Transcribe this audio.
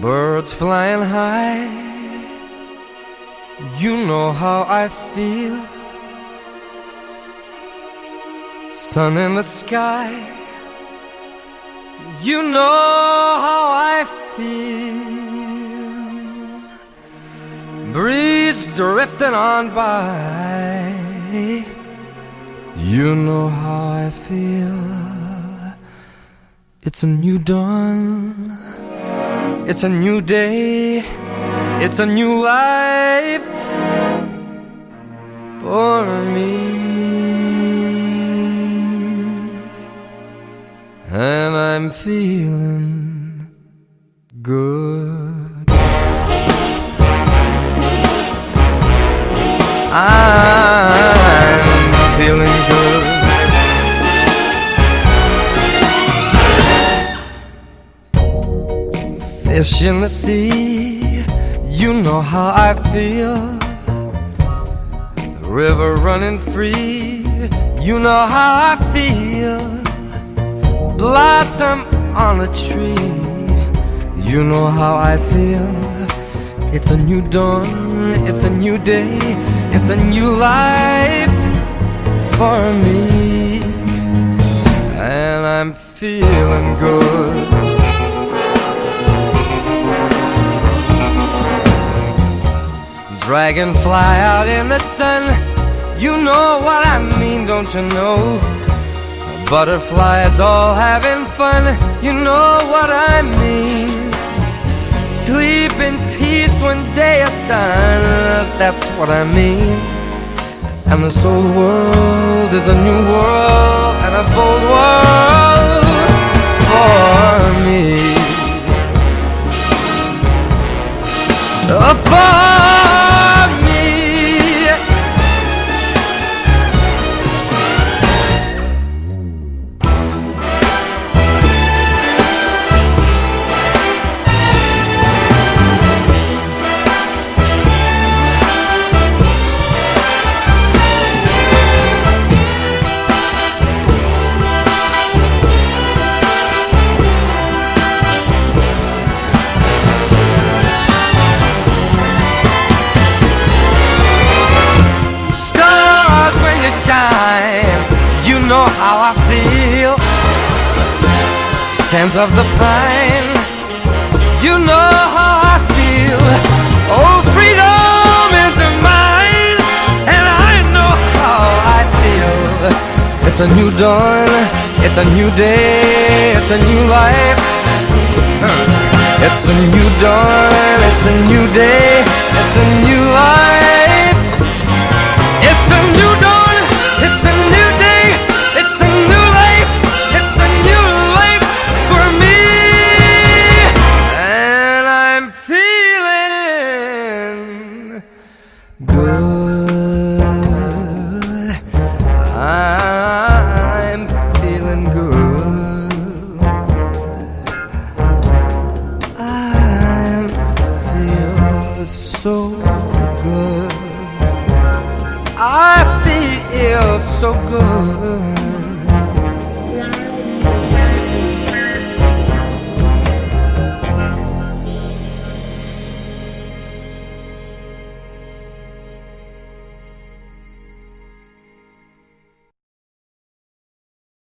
birds flying high. You know how I feel. Sun in the sky. You know how I feel. Breeze drifting on by. You know how I feel. It's a new dawn. It's a new day. It's a new life for me. And I'm feeling good. I'm feeling good. Fish in the sea, you know how I feel. The river running free, you know how I feel. Blossom on the tree, you know how I feel. It's a new dawn, it's a new day, it's a new life for me. And I'm feeling good. Dragonfly out in the sun, you know what I mean, don't you know? Butterflies all having fun, you know what I mean. Sleep in peace when day is done, that's what I mean. And this whole world is a new world and a bold world for me. For me. You know how I feel. Scent of the pine, you know how I feel. Oh, freedom is mine, and I know how I feel. It's a new dawn, it's a new day, it's a new life. It's a new dawn, it's a new day, it's a new life.